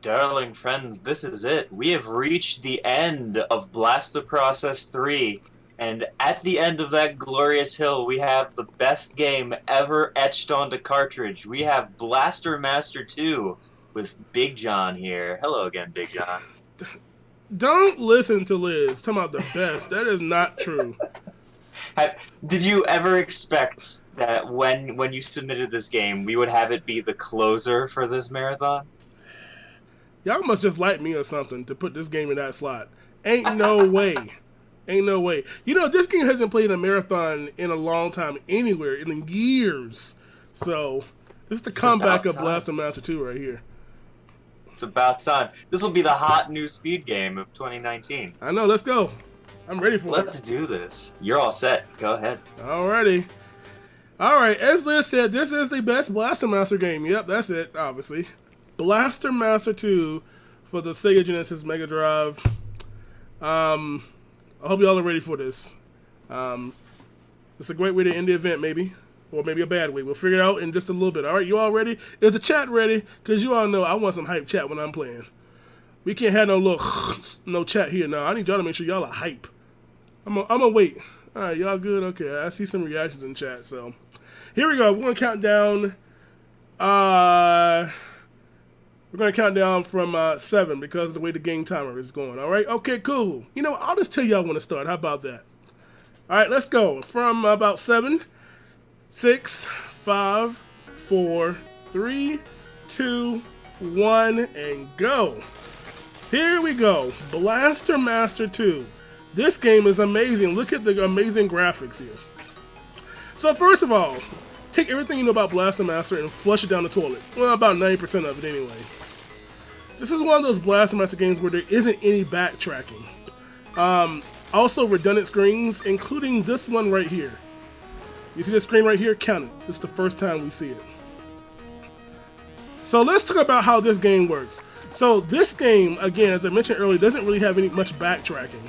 Darling friends, this is it. We have reached the end of Blast the Process 3, and at the end of that glorious hill, we have the best game ever etched onto cartridge. We have Blaster Master 2 with Big Jon here. Hello again, Big Jon. Don't listen to Liz. Talking about the best. That is not true. Did you ever expect that when you submitted this game, we would have it be the closer for this marathon? Y'all must just like me or something to put this game in that slot. Ain't no way. Ain't no way. You know, this game hasn't played a marathon in a long time anywhere, in years. So, this is the It's comeback about of time. Blaster Master 2 right here. It's about time. This will be the hot new speed game of 2019. I know, let's go. I'm ready for Let's do this. You're all set. Go ahead. it. Alrighty. Alright, as Liz said, this is the best Blaster Master game. Yep, that's it, obviously. Blaster Master 2 for the Sega Genesis Mega Drive. I hope y'all are ready for this. It's a great way to end the event, maybe. Or maybe a bad way. We'll figure it out in just a little bit. Alright, you all ready? Is the chat ready? Because you all know I want some hype chat when I'm playing. We can't have no little no chat here now. I need y'all to make sure y'all are hype. I'm gonna wait. Alright, y'all good? Okay, I see some reactions in chat, so. Here we go. We're gonna count down. We're going to count down from 7 because of the way the game timer is going. All right? Okay, cool. You know, I'll just tell y'all when to start. How about that? All right, let's go. From about 7, 6, 5, 4, 3, 2, 1, and go. Here we go. Blaster Master 2. This game is amazing. Look at the amazing graphics here. So first of all, take everything you know about Blaster Master and flush it down the toilet. Well, about 90% of it anyway. This is one of those Blaster Master games where there isn't any backtracking. Also redundant screens, including this one right here. You see this screen right here? Count it. This is the first time we see it. So let's talk about how this game works. So this game, again, as I mentioned earlier, doesn't really have any much backtracking.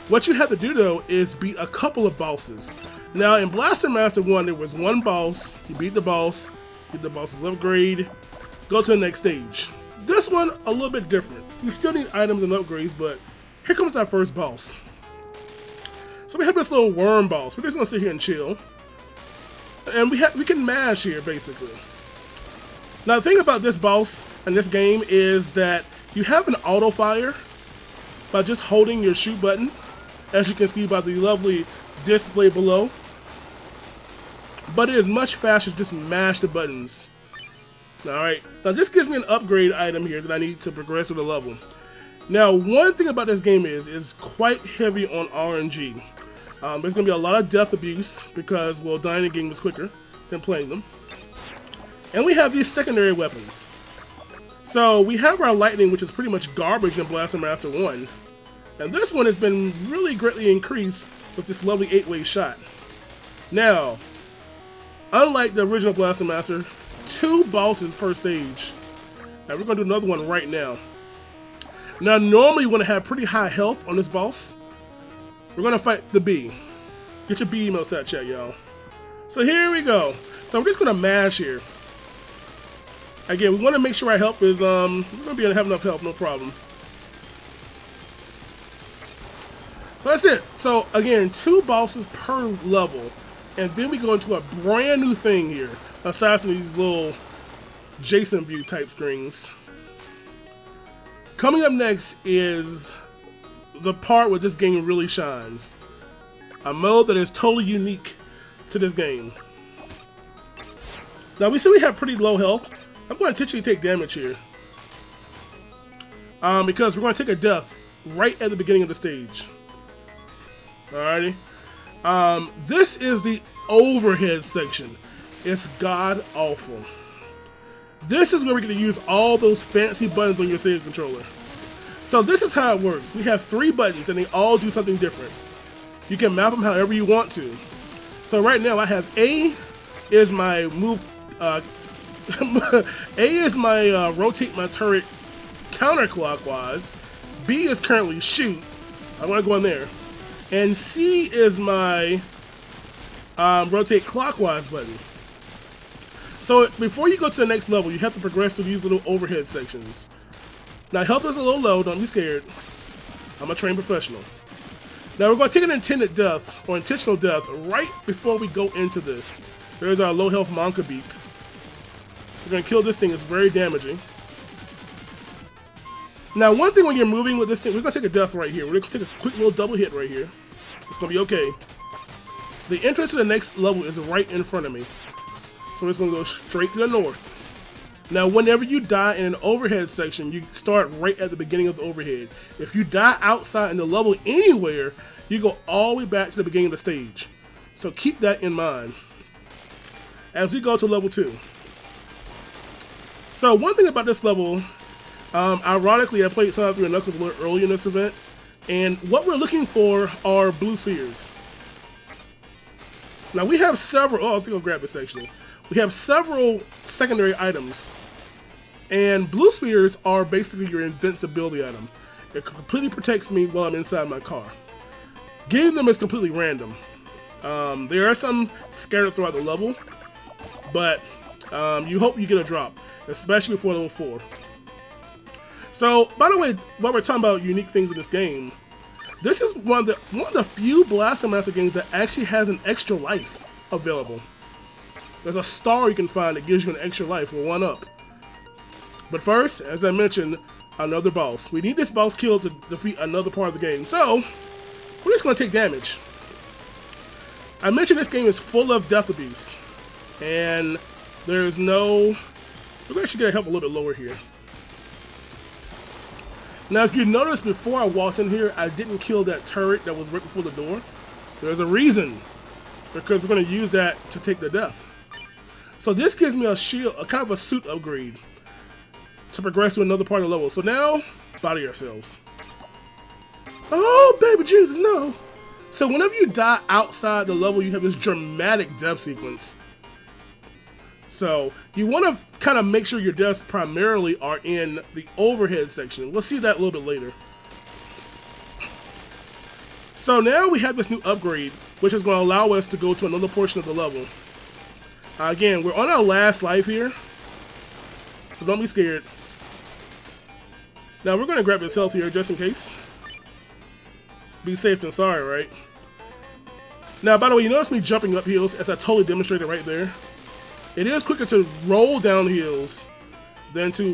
What you have to do though is beat a couple of bosses. Now in Blaster Master 1 there was one boss, you beat the boss, get the boss's upgrade, go to the next stage. This one, a little bit different. You still need items and upgrades, but here comes our first boss. So we have this little worm boss. We're just gonna sit here and chill. And we can mash here basically. Now the thing about this boss and this game is that you have an auto fire by just holding your shoot button, as you can see by the lovely display below. But it is much faster to just mash the buttons. Alright, now this gives me an upgrade item here that I need to progress through the level. Now one thing about this game is quite heavy on RNG. There's going to be a lot of death abuse because, well, dying in games is quicker than playing them. And we have these secondary weapons. So we have our lightning, which is pretty much garbage in Blaster Master 1. And this one has been really greatly increased with this lovely 8-way shot. Now, unlike the original Blaster Master, 2 bosses per stage. Now we're going to do another one right now. Now normally you want to have pretty high health on this boss. We're going to fight the bee. Get your bee email set check, y'all. So here we go. So we're just going to mash here. Again, we want to make sure our health is, we're going to be able to have enough health, no problem. So that's it. So again, 2 bosses per level. And then we go into a brand new thing here. Aside from these little Jason view type screens. Coming up next is the part where this game really shines. A mode that is totally unique to this game. Now we see we have pretty low health. I'm going to intentionally take damage here. Because we're going to take a death right at the beginning of the stage. Alrighty. This is the overhead section. It's god awful. This is where we're going to use all those fancy buttons on your Sega controller. So this is how it works. We have 3 buttons and they all do something different. You can map them however you want to. So right now I have A is my move, A is my rotate my turret counterclockwise. B is currently shoot. I want to go in there. And C is my rotate clockwise button. So before you go to the next level, you have to progress through these little overhead sections. Now, health is a little low. Don't be scared. I'm a trained professional. Now, we're going to take an intended death, or intentional death, right before we go into this. There's our low health Monka Beak. We're going to kill this thing. It's very damaging. Now, one thing when you're moving with this thing, we're going to take a death right here. We're going to take a quick little double hit right here. It's going to be okay. The entrance to the next level is right in front of me. So it's going to go straight to the north. Now, whenever you die in an overhead section, you start right at the beginning of the overhead. If you die outside in the level anywhere, you go all the way back to the beginning of the stage. So keep that in mind as we go to level 2. So one thing about this level, ironically, I played Sonic 3 and Knuckles a little early in this event, and what we're looking for are blue spheres. Now we have several, I think I'll grab this actually. We have several secondary items, and blue spheres are basically your invincibility item. It completely protects me while I'm inside my car. Getting them is completely random. There are some scattered throughout the level, but you hope you get a drop, especially before level 4. So, by the way, while we're talking about unique things in this game, this is one of the few Blaster Master games that actually has an extra life available. There's a star you can find that gives you an extra life, or 1-up. But first, as I mentioned, another boss. We need this boss killed to defeat another part of the game. So, we're just going to take damage. I mentioned this game is full of death abuse. And there's no... We're going to actually get our health a little bit lower here. Now, if you noticed before I walked in here, I didn't kill that turret that was right before the door. There's a reason. Because we're going to use that to take the death. So this gives me a shield, a kind of a suit upgrade to progress to another part of the level. So now, body ourselves. Oh, baby Jesus, no. So whenever you die outside the level, you have this dramatic death sequence. So you want to kind of make sure your deaths primarily are in the overhead section. We'll see that a little bit later. So now we have this new upgrade, which is going to allow us to go to another portion of the level. Again, we're on our last life here, so don't be scared. Now we're going to grab this health here just in case. Be safe than sorry, right? Now, by the way, you notice me jumping up hills, as I totally demonstrated right there. It is quicker to roll down hills than to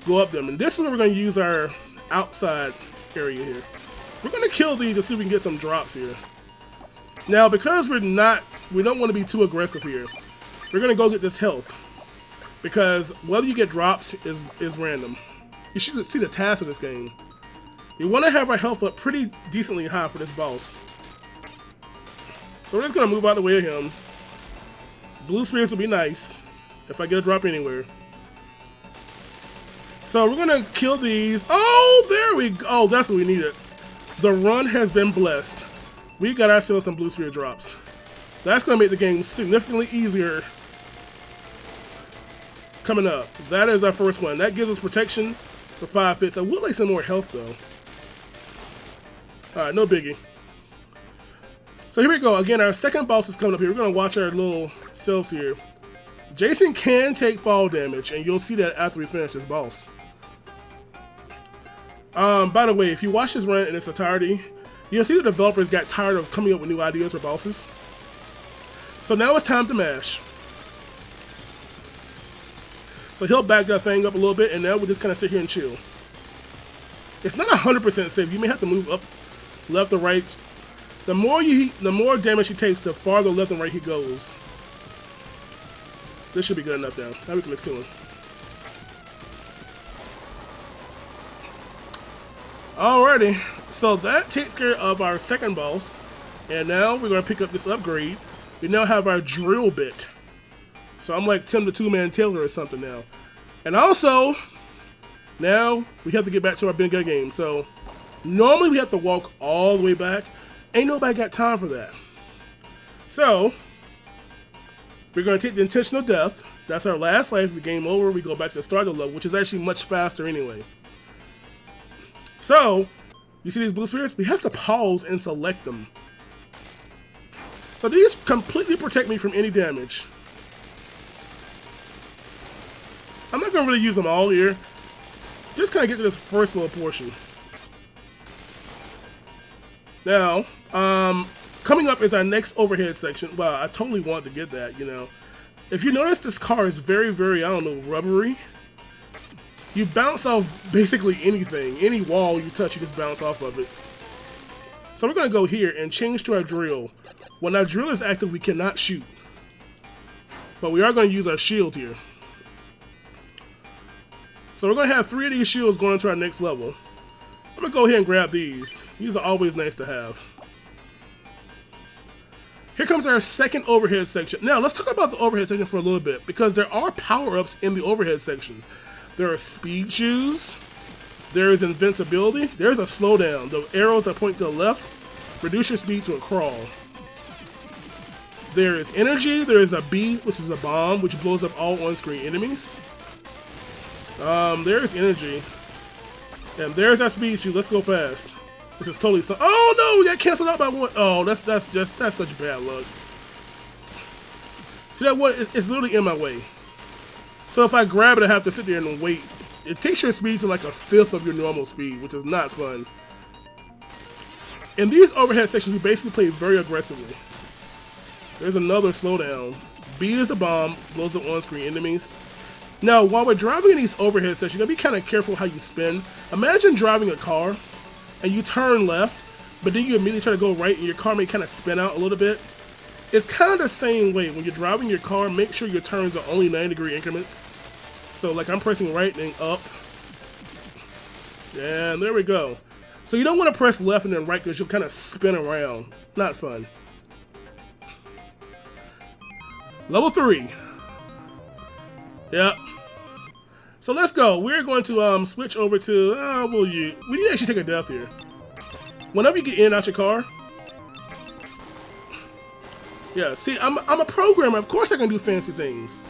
go up them. And this is where we're going to use our outside area here. We're going to kill these to see if we can get some drops here. Now, because we don't want to be too aggressive here, we're going to go get this health. Because whether you get drops is random. You should see the task of this game. You want to have our health up pretty decently high for this boss. So we're just going to move out of the way of him. Blue spheres will be nice if I get a drop anywhere. So we're going to kill these. Oh, there we go. Oh, that's what we needed. The run has been blessed. We got ourselves some blue sphere drops. That's going to make the game significantly easier coming up. That is our first one. That gives us protection for 5 fits. I would like some more health, though. Alright, no biggie. So here we go. Again, our second boss is coming up here. We're going to watch our little selves here. Jason can take fall damage, and you'll see that after we finish this boss. By the way, if you watch this run in its entirety, you'll see the developers got tired of coming up with new ideas for bosses. So now it's time to mash. So he'll back that thing up a little bit, and now we'll just kind of sit here and chill. It's not 100% safe. You may have to move up, left or right. The more damage he takes, the farther left and right he goes. This should be good enough now. Now we can just kill him. Alrighty, so that takes care of our second boss, and now we're going to pick up this upgrade. We now have our drill bit. So I'm like Tim the Two-Man Taylor or something now. And also, now we have to get back to our beginning game. So normally we have to walk all the way back. Ain't nobody got time for that. So we're going to take the intentional death. That's our last life. The game over. We go back to the start of the level, which is actually much faster anyway. So, you see these blue spheres? We have to pause and select them. So these completely protect me from any damage. I'm not going to really use them all here. just kind of get to this first little portion. Now, coming up is our next overhead section. Well, I totally want to get that, you know. If you notice, this car is very, very, I don't know, rubbery. You bounce off basically anything. Any wall you touch, you just bounce off of it. So we're going to go here and change to our drill. When our drill is active, we cannot shoot. But we are going to use our shield here. So we're going to have 3 of these shields going into our next level. I'm going to go ahead and grab these. These are always nice to have. Here comes our second overhead section. Now, let's talk about the overhead section for a little bit, because there are power-ups in the overhead section. There are speed shoes. There is invincibility. There's a slowdown. The arrows that point to the left reduce your speed to a crawl. There is energy. There is a B, which is a bomb, which blows up all on-screen enemies. There's energy. And there's our speed shoe. Let's go fast. This is totally so. Oh no, we got canceled out by one. Oh, that's such bad luck. See that what? It's literally in my way. So if I grab it, I have to sit there and wait. It takes your speed to like a fifth of your normal speed, which is not fun. In these overhead sections, we basically play very aggressively. There's another slowdown. B is the bomb, blows up on-screen enemies. Now, while we're driving in these overhead sections, you gotta be kind of careful how you spin. Imagine driving a car and you turn left, but then you immediately try to go right and your car may kind of spin out a little bit. It's kind of the same way. When you're driving your car, make sure your turns are only 90-degree increments. So like I'm pressing right and up. And there we go. So you don't want to press left and then right because you'll kind of spin around. Not fun. Level 3. Yep. So let's go. We're going to switch over to, we need to actually take a death here. Whenever you get in and out your car. Yeah, see, I'm a programmer. Of course I can do fancy things.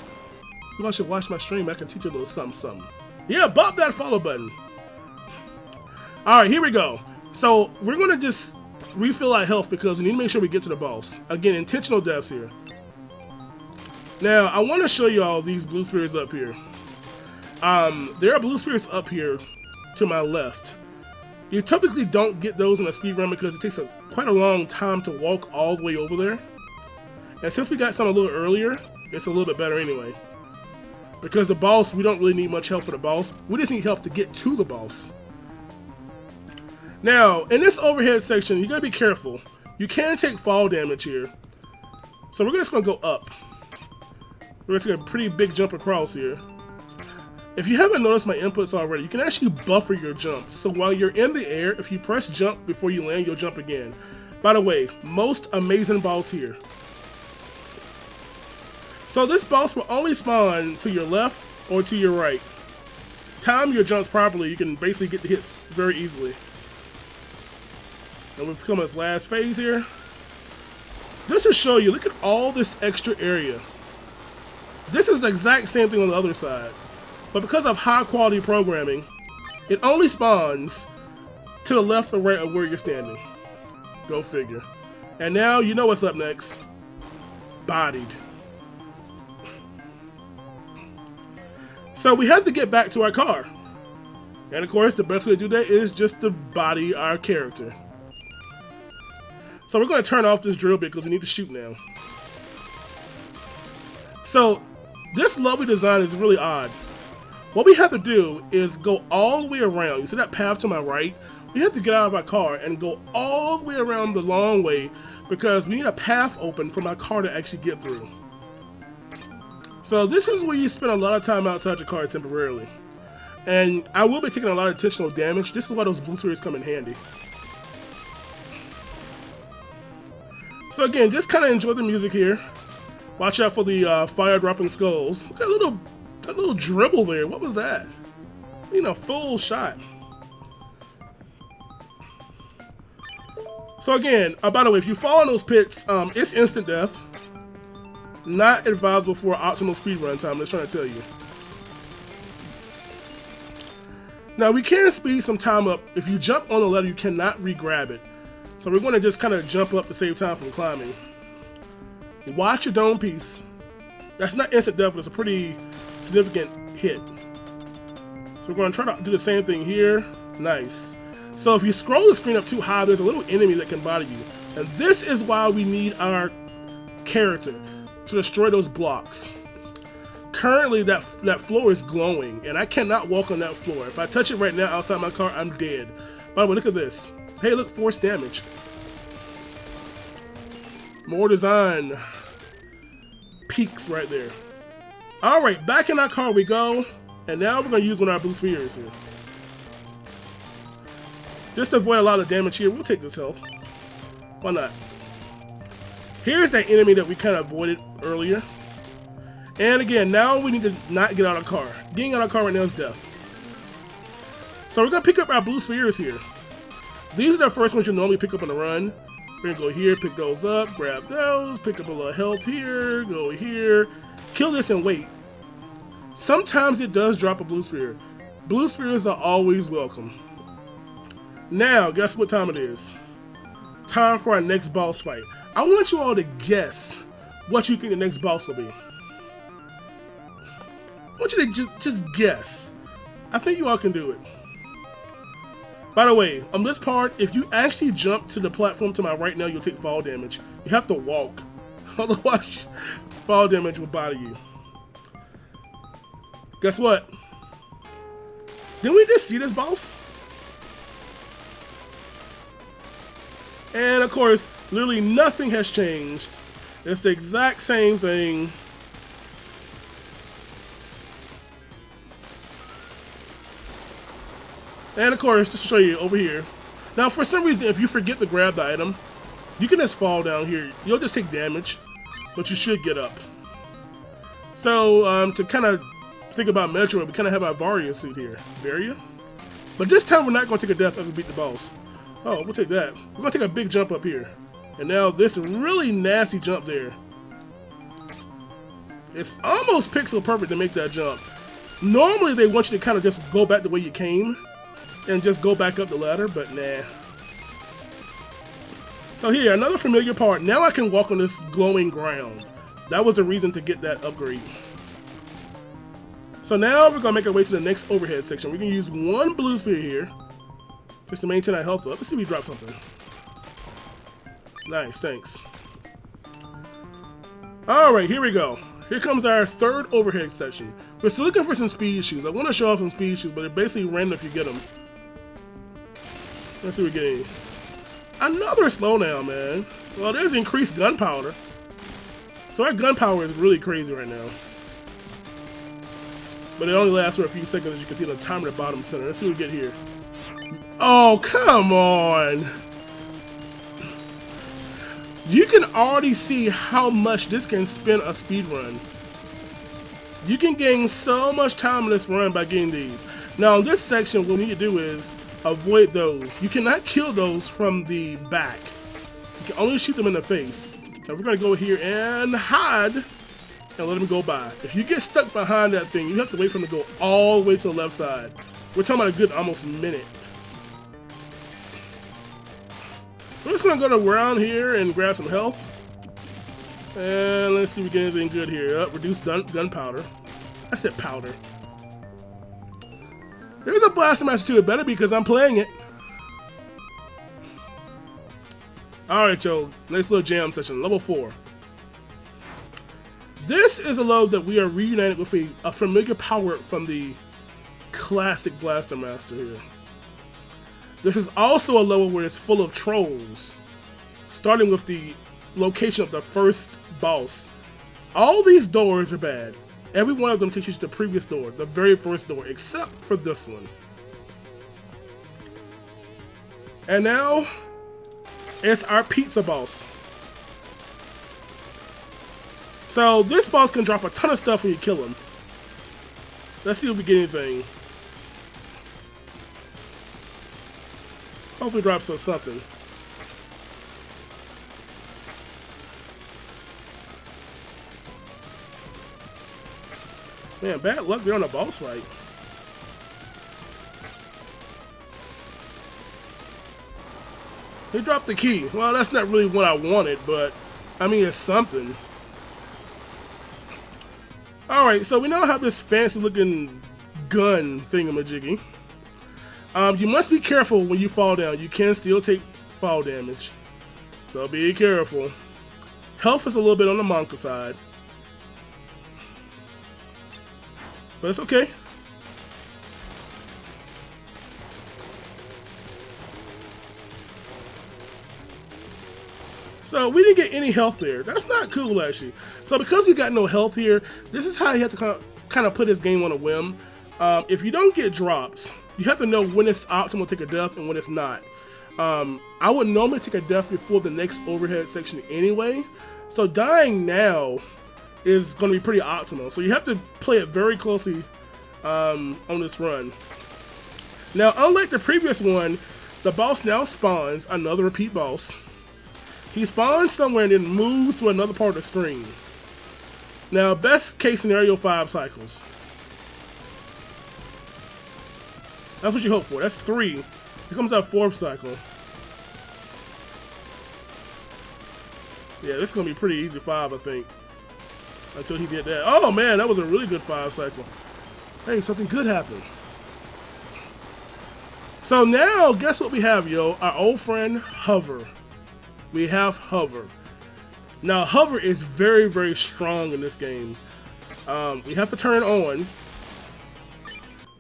You all should watch my stream. I can teach you a little something. Yeah, bop that follow button. Alright, here we go. So we're going to just refill our health because we need to make sure we get to the boss. Again, intentional deaths here. Now, I want to show you all these blue spirits up here. There are blue spirits up here to my left. You typically don't get those in a speed run because it takes quite a long time to walk all the way over there. And since we got some a little earlier, it's a little bit better anyway. Because the boss, we don't really need much help for the boss. We just need help to get to the boss. Now, in this overhead section, you gotta be careful. You can take fall damage here. So we're just gonna go up. We're gonna take a pretty big jump across here. If you haven't noticed my inputs already, you can actually buffer your jumps. So while you're in the air, if you press jump before you land, you'll jump again. By the way, most amazing boss here. So this boss will only spawn to your left or to your right. Time your jumps properly, you can basically get the hits very easily. And we've come to this last phase here. Just to show you, look at all this extra area. This is the exact same thing on the other side. But because of high quality programming, it only spawns to the left or right of where you're standing. Go figure. And now you know what's up next. Bodied. So we have to get back to our car. And of course, the best way to do that is just to body our character. So we're going to turn off this drill bit because we need to shoot now. So this lovely design is really odd. What we have to do is go all the way around. You see that path to my right? We have to get out of our car and go all the way around the long way because we need a path open for my car to actually get through. So this is where you spend a lot of time outside your car temporarily. And I will be taking a lot of intentional damage. This is why those blue spirits come in handy. So again, just kind of enjoy the music here. Watch out for the fire dropping skulls. Look at that little dribble there. What was that? You know, full shot. So again, by the way, if you fall in those pits, it's instant death. Not advisable for optimal speedrun time, I'm just trying to tell you. Now we can speed some time up. If you jump on the ladder, you cannot re-grab it. So we're going to just kind of jump up to save time from climbing. Watch your dome piece. That's not instant death, but it's a pretty significant hit. So So we're going to try to do the same thing here. Nice. So if you scroll the screen up too high, there's a little enemy that can bother you. And this is why we need our character to destroy those blocks. Currently, that floor is glowing, and I cannot walk on that floor. If I touch it right now outside my car, I'm dead. By the way, look at this. Hey, look, force damage. More design. Peaks right there. All right, back in our car we go. And now we're going to use one of our blue spears here. Just to avoid a lot of damage here, we'll take this health. Why not? Here's that enemy that we kind of avoided earlier. And again, now we need to not get out of the car. Getting out of the car right now is death. So we're going to pick up our blue spears here. These are the first ones you normally pick up on the run. We're going to go here, pick those up, grab those, pick up a little health here, go here, kill this and wait. Sometimes it does drop a blue spear. Blue spears are always welcome. Now, guess what time it is? Time for our next boss fight. I want you all to guess what you think the next boss will be. I want you to just guess. I think you all can do it. By the way, on this part, if you actually jump to the platform to my right now, you'll take fall damage. You have to walk. Otherwise, fall damage will bother you. Guess what? Didn't we just see this boss? And of course, literally nothing has changed. It's the exact same thing. And of course, just to show you over here. Now, for some reason, if you forget to grab the item, you can just fall down here. You'll just take damage, but you should get up. So, to kind of think about Metroid, we kind of have our Varia suit here. Varia? But this time, we're not going to take a death after we beat the boss. Oh, we'll take that. We're going to take a big jump up here. And now this really nasty jump there. It's almost pixel perfect to make that jump. Normally, they want you to kind of just go back the way you came and just go back up the ladder, but nah. So here, another familiar part. Now I can walk on this glowing ground. That was the reason to get that upgrade. So now we're gonna make our way to the next overhead section. We're gonna use one blue spear here, just to maintain our health up. Let's see if we drop something. Nice, thanks. All right, here we go. Here comes our third overhead section. We're still looking for some speed shoes. I want to show off some speed shoes, but they're basically random if you get them. Let's see what we're getting. Another slowdown, man. Well, there's increased gunpowder. So our gunpowder is really crazy right now. But it only lasts for a few seconds, as you can see on the timer at the bottom center. Let's see what we get here. Oh, come on! You can already see how much this can spin a speed run. You can gain so much time in this run by getting these. Now, in this section, what we need to do is avoid those. You cannot kill those from the back. You can only shoot them in the face. Now, we're going to go here and hide and let them go by. If you get stuck behind that thing, you have to wait for them to go all the way to the left side. We're talking about a good almost minute. We're just going to go around here and grab some health. And let's see if we get anything good here. Reduce gunpowder. I said powder. There's a Blaster Master 2. It better be because I'm playing it. Alright, Joe. Nice little jam session. Level 4. This is a level that we are reunited with a familiar power from the classic Blaster Master here. This is also a level where it's full of trolls, starting with the location of the first boss. All these doors are bad. Every one of them takes you to the previous door, the very first door, except for this one. And now, it's our pizza boss. So this boss can drop a ton of stuff when you kill him. Let's see if we get anything. Hopefully drops us something. Man, bad luck there on a boss fight. He dropped the key. Well, that's not really what I wanted, but I mean, it's something. Alright, so we now have this fancy looking gun thingamajiggy. You must be careful when you fall down. You can still take fall damage, so be careful. Health is a little bit on the Monka side, but it's okay. So we didn't get any health there. That's not cool, actually. So because we got no health here, this is how you have to kind of put this game on a whim. If you don't get drops, you have to know when it's optimal to take a death and when it's not. I would normally take a death before the next overhead section anyway. So dying now is going to be pretty optimal. So you have to play it very closely on this run. Now, unlike the previous one, the boss now spawns another repeat boss. He spawns somewhere and then moves to another part of the screen. Now, best case scenario, 5 cycles. That's what you hope for. That's 3. He comes out 4th cycle. Yeah, this is going to be pretty easy 5, I think. Until he did that. Oh, man, that was a really good 5 cycle. Hey, something good happened. So now, guess what we have, yo? Our old friend, Hover. We have Hover. Now, Hover is very, very strong in this game. We have to turn it on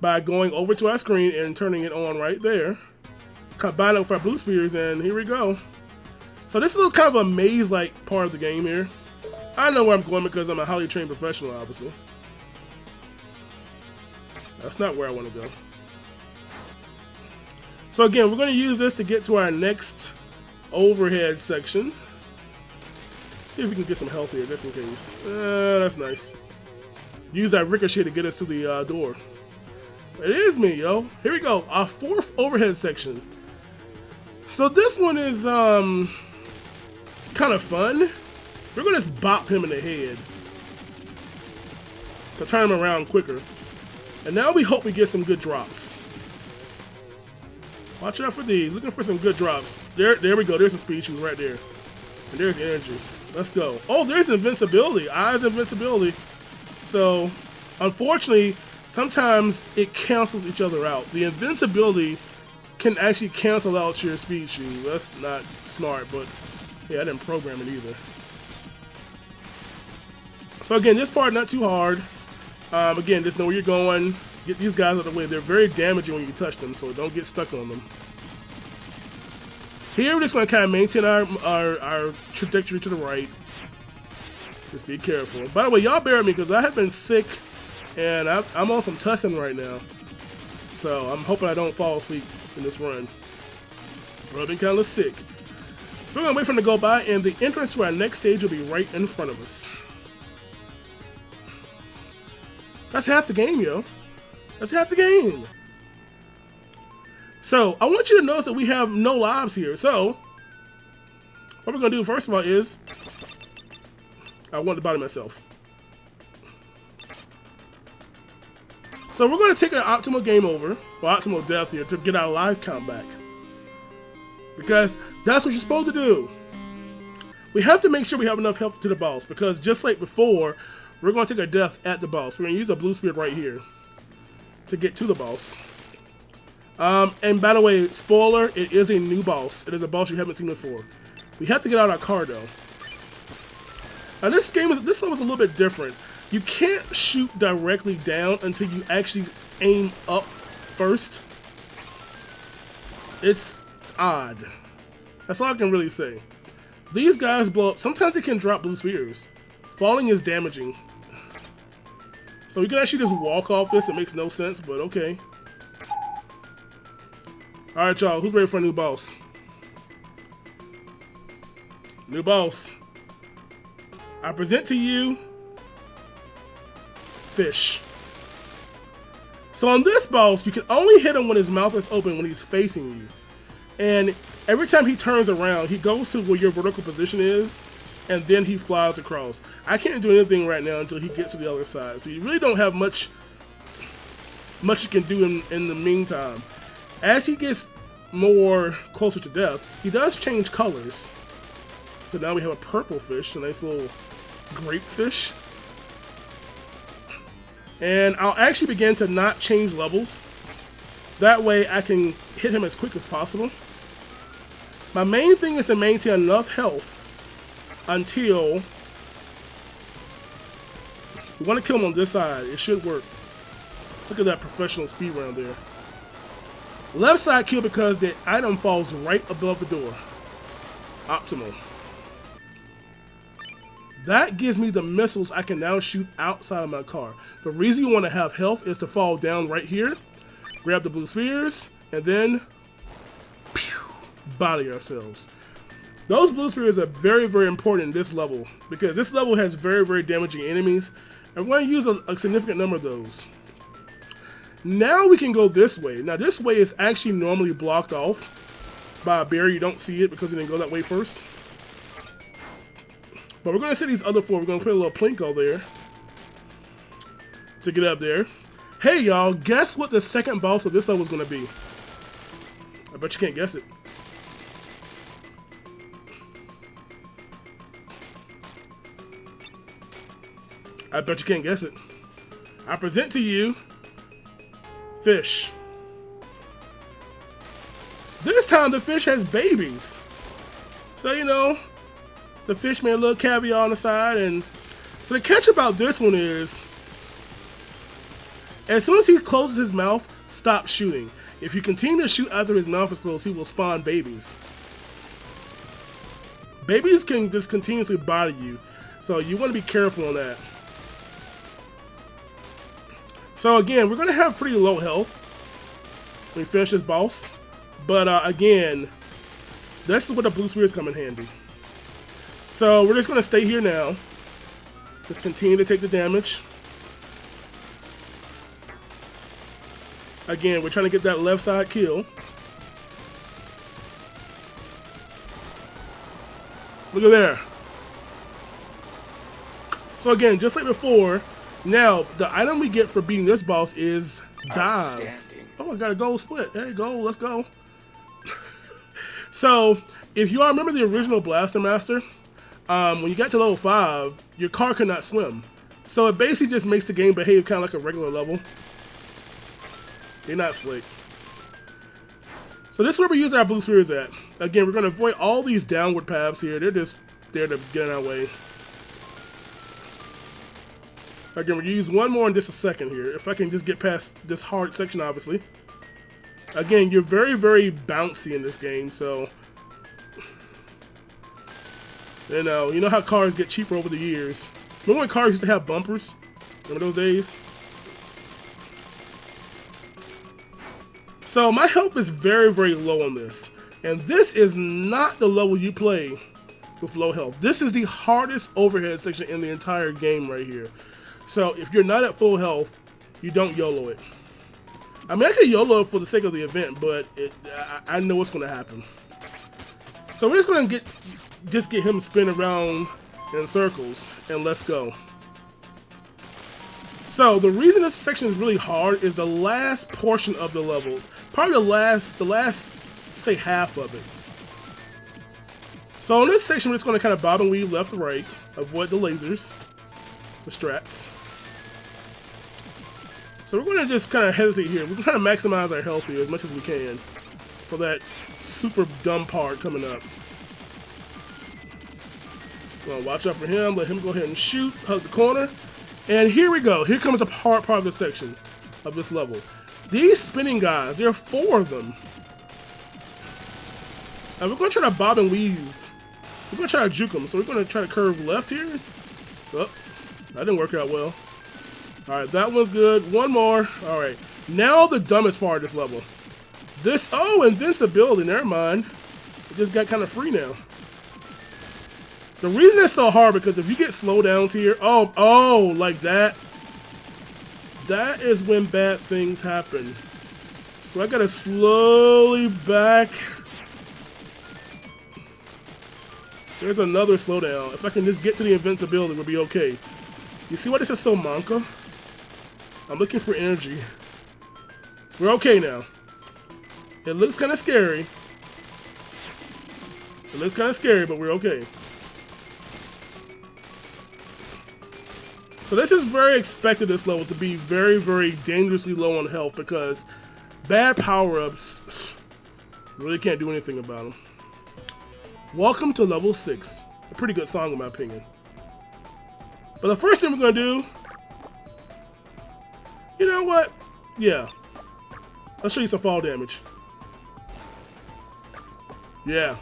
by going over to our screen and turning it on right there. Combine it with our blue spears, and here we go. So this is a kind of a maze-like part of the game here. I know where I'm going because I'm a highly trained professional, obviously. That's not where I want to go. So again, we're going to use this to get to our next overhead section. See if we can get some health here, just in case. That's nice. Use that ricochet to get us to the door. It is me, yo. Here we go. Our 4th overhead section. So this one is kind of fun. We're gonna just bop him in the head to turn him around quicker. And now we hope we get some good drops. Watch out for these. Looking for some good drops. There we go. There's a speed shoot right there. And there's energy. Let's go. Oh, there's invincibility. Eyes invincibility. So, unfortunately, sometimes it cancels each other out. The invincibility can actually cancel out your speed shoot. That's not smart, but yeah, I didn't program it either. So again, this part not too hard. Again, just know where you're going. Get these guys out of the way. They're very damaging when you touch them, so don't get stuck on them. Here, we're just going to kind of maintain our trajectory to the right. Just be careful. By the way, y'all bear with me because I have been sick, and I'm on some tussin right now. So I'm hoping I don't fall asleep in this run. But I've been kind of sick. So we're going to wait for him to go by, and the entrance to our next stage will be right in front of us. That's half the game, yo. That's half the game. So, I want you to notice that we have no lives here. So, what we're going to do first of all is, I want to body myself. So, we're going to take an optimal game over, or optimal death here, to get our life count back. Because that's what you're supposed to do. We have to make sure we have enough health to the boss, because just like before, we're going to take a death at the boss. We're going to use a blue spirit right here to get to the boss. And by the way, spoiler, it is a new boss. It is a boss you haven't seen before. We have to get out our car though. Now this one was a little bit different. You can't shoot directly down until you actually aim up first. It's odd. That's all I can really say. These guys blow up. Sometimes they can drop blue spears. Falling is damaging. So we can actually just walk off this. It makes no sense, but okay. Alright, y'all. Who's ready for a new boss? New boss. I present to you Fish. So on this boss, you can only hit him when his mouth is open when he's facing you. And every time he turns around, he goes to where your vertical position is, and then he flies across. I can't do anything right now until he gets to the other side. So you really don't have much you can do in the meantime. As he gets more closer to death, he does change colors. So now we have a purple fish, a nice little grape fish. And I'll actually begin to not change levels. That way I can hit him as quick as possible. My main thing is to maintain enough health until we want to kill him on this side. It should work. Look at that professional speed round there. Left side kill because the item falls right above the door. Optimal. That gives me the missiles I can now shoot outside of my car. The reason you want to have health is to fall down right here, grab the blue spears, and then pew, body ourselves. Those blue spears are very, very important in this level because this level has very, very damaging enemies, and we're going to use a significant number of those. Now we can go this way. Now this way is actually normally blocked off by a barrier. You don't see it because we didn't go that way first. But we're going to see these other four. We're going to put a little plinko there to get up there. Hey, y'all, guess what the second boss of this level is going to be? I bet you can't guess it. I bet you can't guess it. I present to you fish. This time the fish has babies. So, you know, the fish made a little caviar on the side. And so the catch about this one is, as soon as he closes his mouth, stop shooting. If you continue to shoot after his mouth is closed, he will spawn babies. Babies can just continuously bother you, so you want to be careful on that. So again, we're going to have pretty low health when we finish this boss. But again, this is where the blue spears come in handy. So we're just going to stay here now. Just continue to take the damage. Again, we're trying to get that left side kill. Look at there. So again, just like before, now the item we get for beating this boss is dive. Oh, I got a gold split. There you go. Let's go. So if you all remember the original Blaster Master, when you got to level 5, your car could not swim. So it basically just makes the game behave kind of like a regular level. They're not slick. So this is where we use our blue spears at. Again, we're going to avoid all these downward paths here. They're just there to get in our way. Again, we're going to use one more in just a second here. If I can just get past this hard section, obviously. Again, you're very, very bouncy in this game, so... You know how cars get cheaper over the years. Remember when cars used to have bumpers? Remember those days? So my health is very, very low on this. And this is not the level you play with low health. This is the hardest overhead section in the entire game right here. So if you're not at full health, you don't YOLO it. I mean, I could YOLO it for the sake of the event, but I know what's going to happen. So we're just going to get him spin around in circles, and let's go. So the reason this section is really hard is the last portion of the level, probably the last, say, half of it. So in this section, we're just going to kind of bob and weave left to right, avoid the lasers, the strats. So we're going to just kind of hesitate here. We're trying to maximize our health here as much as we can for that super dumb part coming up. Well, watch out for him. Let him go ahead and shoot. Hug the corner. And here we go. Here comes the hard part of the section of this level. These spinning guys, there are 4 of them. And we're going to try to bob and weave. We're going to try to juke them. So we're going to try to curve left here. Oh, that didn't work out well. Alright, that one's good. One more. Alright. Now the dumbest part of this level. This, oh, invincibility. Never mind. It just got kind of free now. The reason it's so hard because if you get slowdowns here, oh, like that. That is when bad things happen. So I gotta slowly back. There's another slowdown. If I can just get to the invincibility, we'll be okay. You see why this is so manca? I'm looking for energy. We're okay now. It looks kind of scary. It looks kind of scary, but we're okay. So this is very expected, this level, to be very, very dangerously low on health because bad power-ups really can't do anything about them. Welcome to level 6. A pretty good song in my opinion. But the first thing we're going to do, you know what? Yeah. Let's show you some fall damage. Yeah.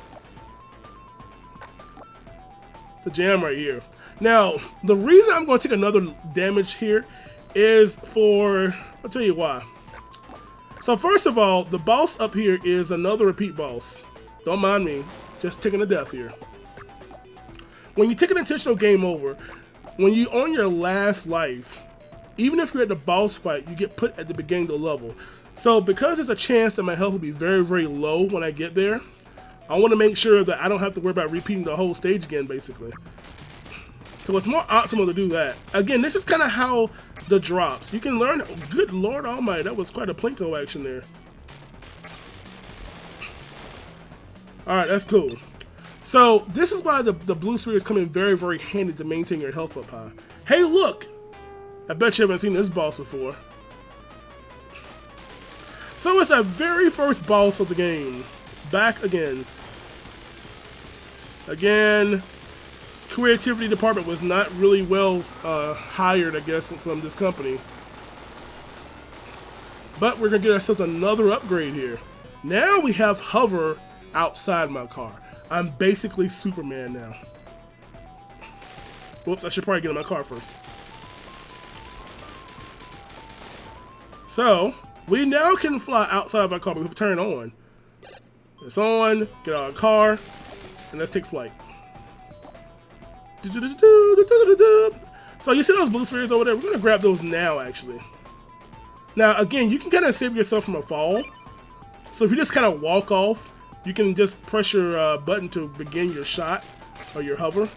The jam right here. Now, the reason I'm going to take another damage here is for, I'll tell you why. So first of all, the boss up here is another repeat boss. Don't mind me, just taking a death here. When you take an intentional game over, when you're on your last life, even if you're at the boss fight, you get put at the beginning of the level. So because there's a chance that my health will be very, very low when I get there, I want to make sure that I don't have to worry about repeating the whole stage again, basically. So it's more optimal to do that. Again, this is kind of how the drops. You can learn, good Lord Almighty, that was quite a Plinko action there. Alright, that's cool. So this is why the blue spheres come in very, very handy to maintain your health up high. Hey, look! I bet you haven't seen this boss before. So it's our very first boss of the game. Back again. Again, creativity department was not really well hired, I guess, from this company. But we're going to get ourselves another upgrade here. Now we have hover outside my car. I'm basically Superman now. Whoops, I should probably get in my car first. So, we now can fly outside of our car, but we have to turn it on. It's on, get out of the car, and let's take flight. So you see those blue spheres over there? We're going to grab those now, actually. Now, again, you can kind of save yourself from a fall. So if you just kind of walk off, you can just press your button to begin your shot, or your hover.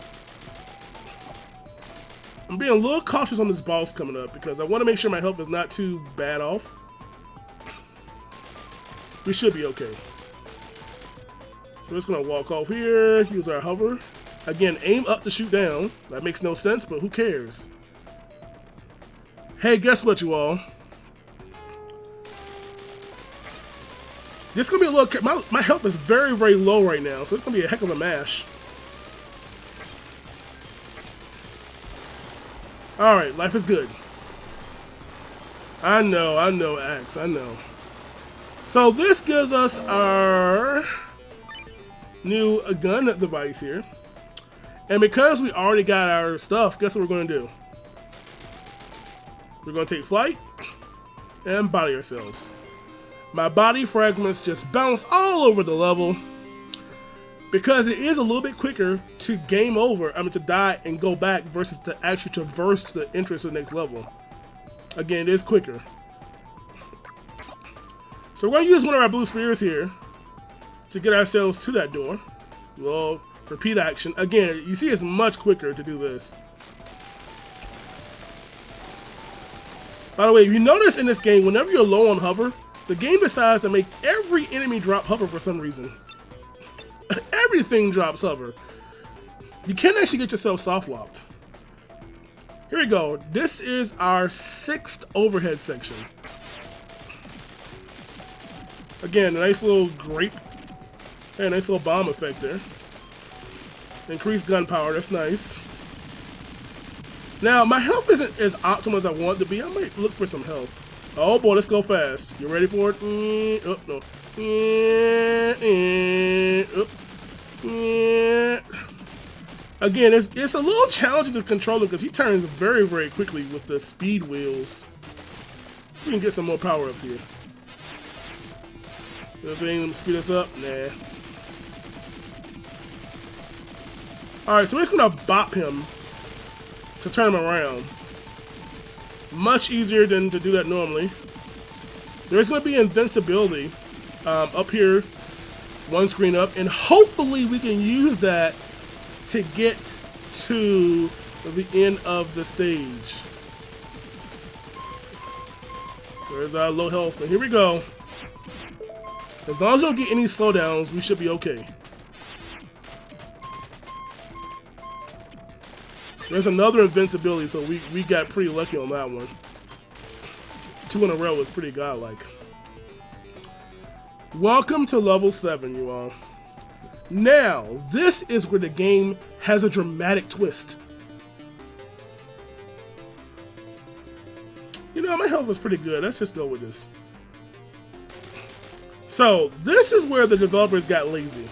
I'm being a little cautious on this boss coming up, because I want to make sure my health is not too bad off. We should be okay. So we're just going to walk off here, use our hover. Again, aim up to shoot down. That makes no sense, but who cares? Hey, guess what, you all? This is going to be a little... My health is very, very low right now, so it's going to be a heck of a mash. Alright, life is good. I know, Axe, I know. So this gives us our new gun device here. And because we already got our stuff, guess what we're going to do? We're going to take flight and body ourselves. My body fragments just bounce all over the level because it is a little bit quicker to game over, to die and go back versus to actually traverse the entrance to the next level. Again, it is quicker. So we're going to use one of our blue spears here to get ourselves to that door. Well, repeat action. Again, you see it's much quicker to do this. By the way, if you notice in this game, whenever you're low on hover, the game decides to make every enemy drop hover for some reason. Everything drops hover. You can't actually get yourself soft locked. Here we go. This is our 6th overhead section. Again, a nice little grape. Hey, a nice little bomb effect there. Increased gunpowder, that's nice. Now, my health isn't as optimal as I want it to be. I might look for some health. Oh boy, let's go fast. You ready for it? Oh, no. Again, it's a little challenging to control him because he turns very, very quickly with the speed wheels. We can get some more power-ups here. Anything to speed us up? Nah. Alright, so we're just going to bop him to turn him around. Much easier than to do that normally. There's going to be invincibility up here, one screen up, and hopefully we can use that to get to the end of the stage. There's our low health, and here we go. As long as we don't get any slowdowns, we should be okay. There's another invincibility, so we got pretty lucky on that one. 2 in a row was pretty godlike. Welcome to level 7, you all. Now, this is where the game has a dramatic twist. You know, my health was pretty good. Let's just go with this. So, this is where the developers got lazy.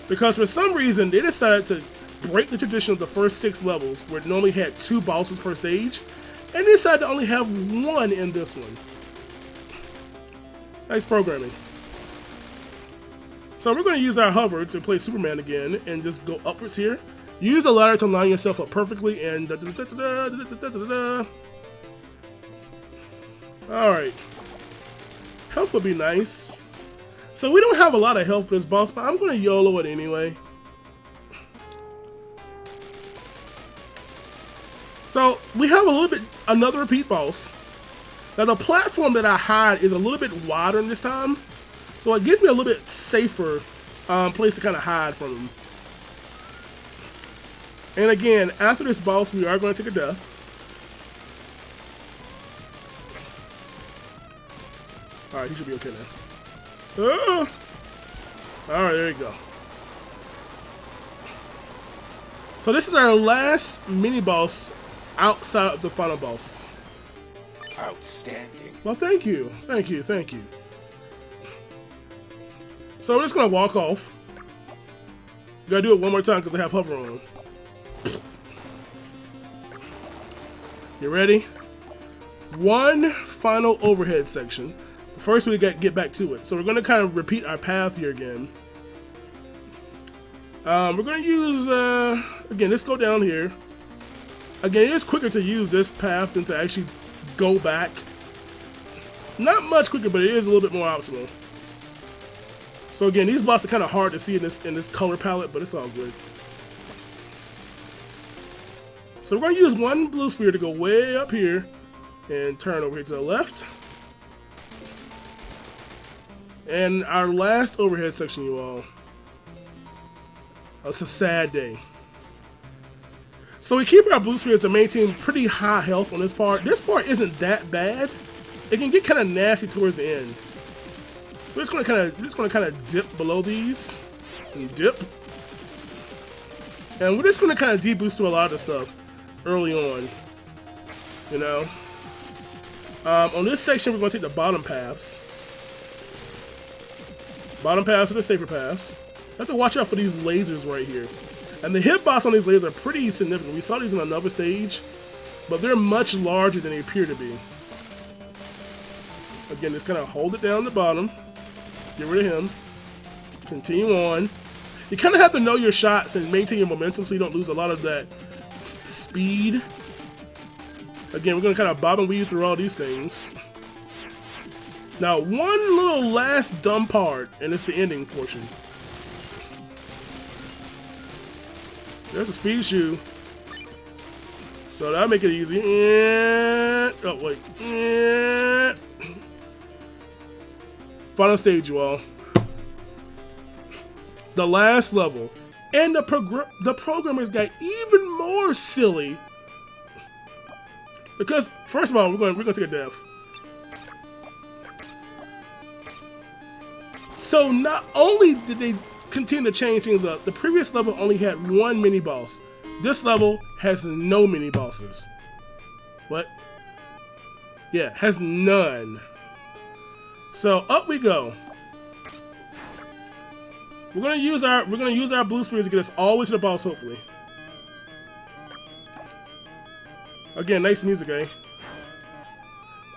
Because for some reason, they decided to break the tradition of the first 6 levels, where it normally had 2 bosses per stage, and they decided to only have 1 in this one. Nice programming. So we're going to use our hover to play Superman again, and just go upwards here. Use the ladder to line yourself up perfectly, and alright. Health would be nice. So we don't have a lot of health for this boss, but I'm going to YOLO it anyway. So we have a little bit, another repeat boss. Now the platform that I hide is a little bit wider this time, so it gives me a little bit safer place to kind of hide from him. And again, after this boss, we are going to take a death. Alright, he should be okay now. Alright, there you go. So this is our last mini-boss outside of the final boss. Outstanding. Well, thank you. Thank you, thank you. So we're just going to walk off. Gotta do it one more time because I have hover on. You ready? One final overhead section. First, we got to get back to it. So we're going to kind of repeat our path here again. We're going to use, again, let's go down here. Again, it is quicker to use this path than to actually go back. Not much quicker, but it is a little bit more optimal. So again, these blocks are kind of hard to see in this color palette, but it's all good. So we're going to use one blue sphere to go way up here and turn over here to the left. And our last overhead section, you all. It's a sad day. So we keep our blue spheres to maintain pretty high health on this part. This part isn't that bad. It can get kind of nasty towards the end. So we're just gonna kind of dip below these and dip. And we're just gonna kind of deboost to a lot of stuff early on. You know. On this section, we're gonna take the bottom paths. Bottom paths are the safer paths. You have to watch out for these lasers right here. And the hitbox on these lasers are pretty significant. We saw these in another stage, but they're much larger than they appear to be. Again, just kind of hold it down at the bottom. Get rid of him. Continue on. You kind of have to know your shots and maintain your momentum so you don't lose a lot of that speed. Again, we're going to kind of bob and weave through all these things. Now, one little last dumb part, and it's the ending portion. There's a speed shoe. So that'll make it easy. Oh, wait. Final stage, you all. The last level. And the programmers got even more silly. Because, first of all, we're going to take a death. So not only did they continue to change things up, the previous level only had one mini boss. This level has no mini bosses. What? Yeah, has none. So up we go. We're gonna use our blue spheres to get us all the way to the boss, hopefully. Again, nice music, eh?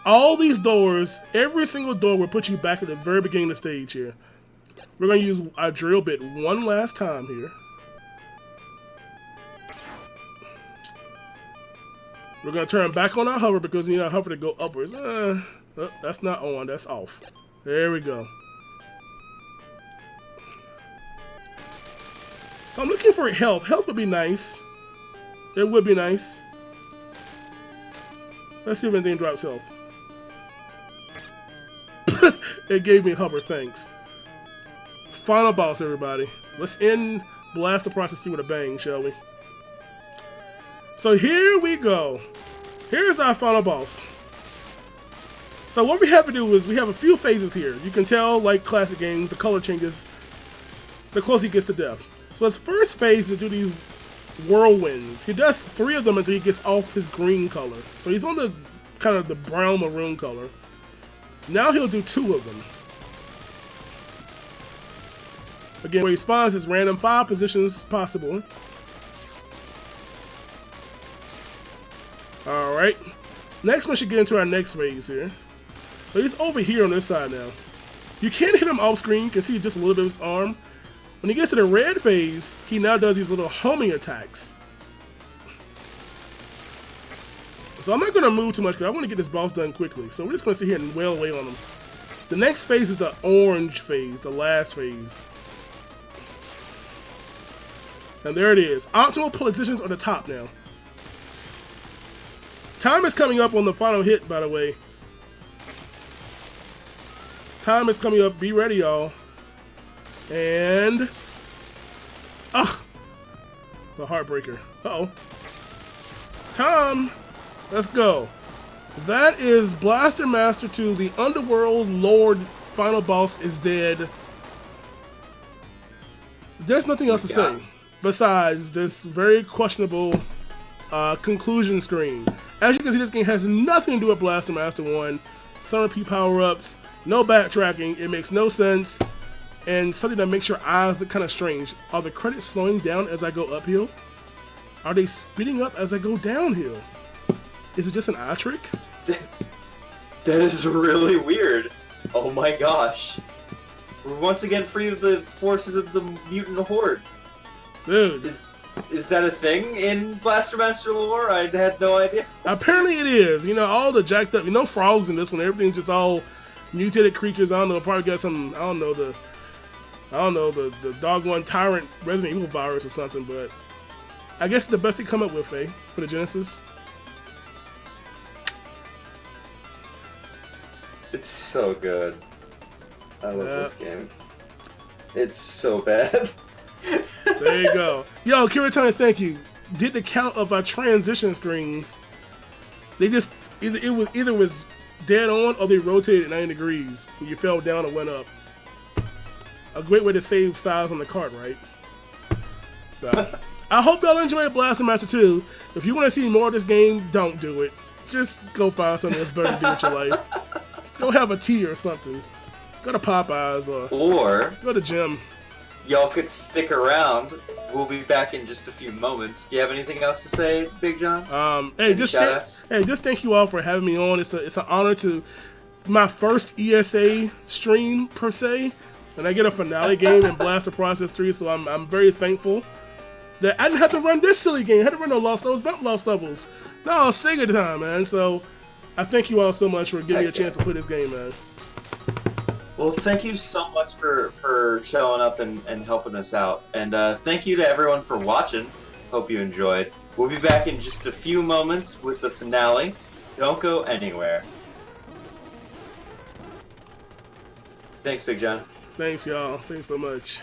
All these doors, every single door will put you back at the very beginning of the stage here. We're going to use our drill bit one last time here. We're going to turn back on our hover because we need our hover to go upwards. Oh, that's not on, that's off. There we go. So I'm looking for health. Health would be nice. It would be nice. Let's see if anything drops health. It gave me hover, thanks. Final boss, everybody. Let's end Blast the Process 3 with a bang, shall we? So here we go. Here's our final boss. So what we have to do is we have a few phases here. You can tell, like classic games, the color changes the closer he gets to death. So his first phase is to do these whirlwinds. He does 3 of them until he gets off his green color. So he's on the kind of the brown maroon color. Now he'll do 2 of them. Again, where he spawns is random 5 positions possible. Alright. Next one should get into our next phase here. So he's over here on this side now. You can hit him off screen. You can see just a little bit of his arm. When he gets to the red phase, he now does these little homing attacks. So I'm not going to move too much because I want to get this boss done quickly. So we're just going to sit here and wail away on him. The next phase is the orange phase, the last phase. And there it is. Optimal positions are the top now. Time is coming up on the final hit, by the way. Time is coming up. Be ready, y'all. And... ah! The Heartbreaker. Uh-oh. Tom! Let's go. That is Blaster Master 2. The Underworld Lord final boss is dead. There's nothing else to say besides this very questionable conclusion screen. As you can see, this game has nothing to do with Blaster Master 1. Summer P power-ups, no backtracking, it makes no sense, and something that makes your eyes look kind of strange. Are the credits slowing down as I go uphill? Are they speeding up as I go downhill? Is it just an eye trick? That is really weird. Oh my gosh. We're once again free of the forces of the mutant horde. Dude. Is that a thing in Blaster Master lore? I had no idea. Apparently it is. You know, all the jacked up, frogs in this one. Everything's just all mutated creatures. I don't know, probably got some, the doggone tyrant Resident Evil virus or something, but I guess it's the best they come up with, Faye, for the Genesis. It's so good. I love this game. It's so bad. There you go. Yo, Kiritani, thank you. Did the count of our transition screens. They just, either was dead on or they rotated 90 degrees when you fell down or went up. A great way to save size on the cart, right? So, I hope y'all enjoyed Blaster Master 2. If you want to see more of this game, don't do it. Just go find something that's better to do with your life. Go have a tea or something. Go to Popeyes or go to the gym. Y'all could stick around. We'll be back in just a few moments. Do you have anything else to say, Big Jon? Just thank you all for having me on. It's an honor to my first ESA stream per se, and I get a finale game in Blaster Process 3. So I'm very thankful that I didn't have to run this silly game. I had to run no Lost Levels, Bump Lost Levels. No, Sega time, man. So I thank you all so much for giving me a chance to play this game, man. Well, thank you so much for showing up and helping us out. And thank you to everyone for watching. Hope you enjoyed. We'll be back in just a few moments with the finale. Don't go anywhere. Thanks, Big Jon. Thanks, y'all. Thanks so much.